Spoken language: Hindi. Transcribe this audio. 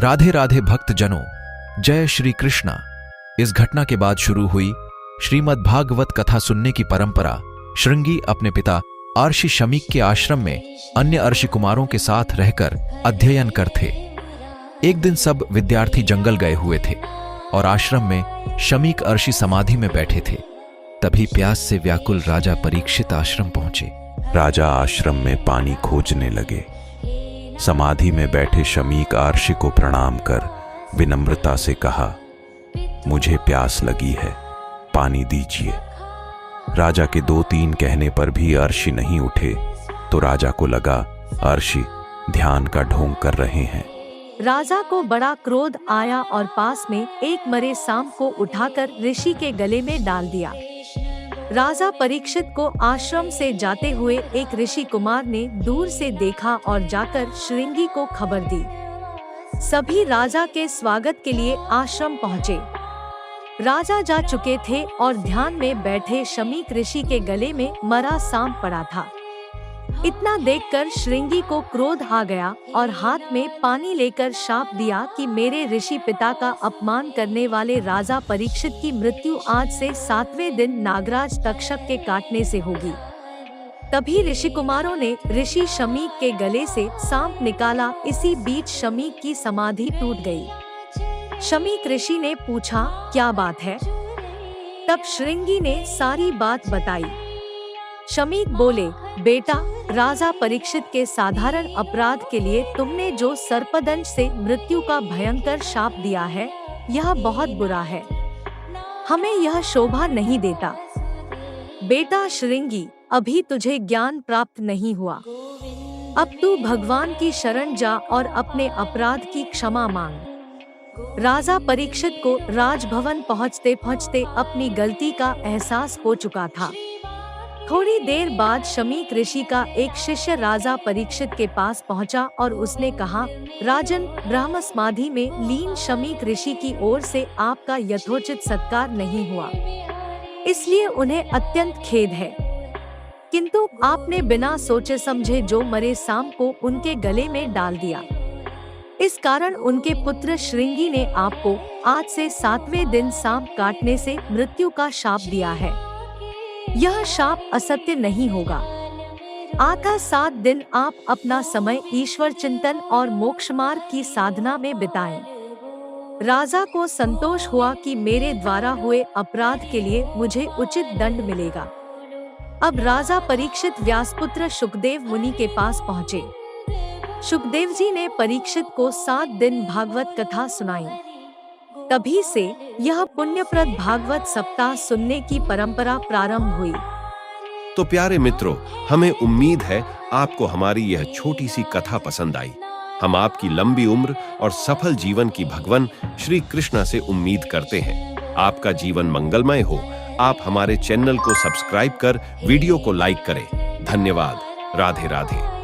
राधे राधे भक्तजनों, जय श्री कृष्णा। इस घटना के बाद शुरू हुई श्रीमद् भागवत कथा सुनने की परंपरा श्रृंगी अपने पिता अर्षि शमीक के आश्रम में अन्य अर्षि कुमारों के साथ रहकर अध्ययन करते। एक दिन सब विद्यार्थी जंगल गए हुए थे और आश्रम में शमीक अर्षि समाधि में बैठे थे। तभी प्यास से व्याकुल राजा परीक्षित आश्रम पहुंचे। राजा आश्रम में पानी खोजने लगे। समाधि में बैठे शमीक अर्षि को प्रणाम कर विनम्रता से कहा, मुझे प्यास लगी है, पानी दीजिए। राजा के 2-3 कहने पर भी अर्षि नहीं उठे तो राजा को लगा अर्षि ध्यान का ढोंग कर रहे हैं। राजा को बड़ा क्रोध आया और पास में एक मरे सांप को उठाकर ऋषि के गले में डाल दिया। राजा परीक्षित को आश्रम से जाते हुए एक ऋषि कुमार ने दूर से देखा और जाकर श्रृंगी को खबर दी। सभी राजा के स्वागत के लिए आश्रम पहुँचे। राजा जा चुके थे और ध्यान में बैठे शमीक ऋषि के गले में मरा सांप पड़ा था। इतना देखकर श्रृंगी को क्रोध आ गया और हाथ में पानी लेकर शाप दिया कि मेरे ऋषि पिता का अपमान करने वाले राजा परीक्षित की मृत्यु आज से 7वें दिन नागराज तक्षक के काटने से होगी। तभी ऋषि कुमारों ने ऋषि शमीक के गले से सांप निकाला। इसी बीच शमीक की समाधि टूट गई। शमीक ऋषि ने पूछा, क्या बात है? तब श्रृंगी ने सारी बात बताई। शमीक बोले, बेटा, राजा परीक्षित के साधारण अपराध के लिए तुमने जो सर्पदंश से मृत्यु का भयंकर शाप दिया है, यह बहुत बुरा है। हमें यह शोभा नहीं देता। बेटा श्रृंगी, अभी तुझे ज्ञान प्राप्त नहीं हुआ। अब तू भगवान की शरण जा और अपने अपराध की क्षमा मांग। राजा परीक्षित को राजभवन पहुँचते पहुँचते अपनी गलती का एहसास हो चुका था। थोड़ी देर बाद शमीक ऋषि का एक शिष्य राजा परीक्षित के पास पहुंचा और उसने कहा, राजन, ब्रह्म समाधि में लीन शमीक ऋषि की ओर से आपका यथोचित सत्कार नहीं हुआ, इसलिए उन्हें अत्यंत खेद है। किंतु आपने बिना सोचे समझे जो मरे सांप को उनके गले में डाल दिया। इस कारण उनके पुत्र श्रृंगी ने आपको आज से 7वें दिन सांप काटने से मृत्यु का शाप दिया है। यह शाप असत्य नहीं होगा। आता 7 दिन आप अपना समय ईश्वर चिंतन और मोक्ष मार्ग की साधना में बिताएं। राजा को संतोष हुआ कि मेरे द्वारा हुए अपराध के लिए मुझे उचित दंड मिलेगा। अब राजा परीक्षित व्यासपुत्र शुकदेव मुनि के पास पहुँचे। शुकदेव जी ने परीक्षित को 7 दिन भागवत कथा सुनाई। तभी से यह पुण्यप्रद भागवत सप्ताह सुनने की परंपरा प्रारंभ हुई। तो प्यारे मित्रों, हमें उम्मीद है आपको हमारी यह छोटी सी कथा पसंद आई। हम आपकी लंबी उम्र और सफल जीवन की भगवान श्री कृष्ण से उम्मीद करते हैं। आपका जीवन मंगलमय हो। आप हमारे चैनल को सब्सक्राइब कर वीडियो को लाइक करें। धन्यवाद। राधे राधे।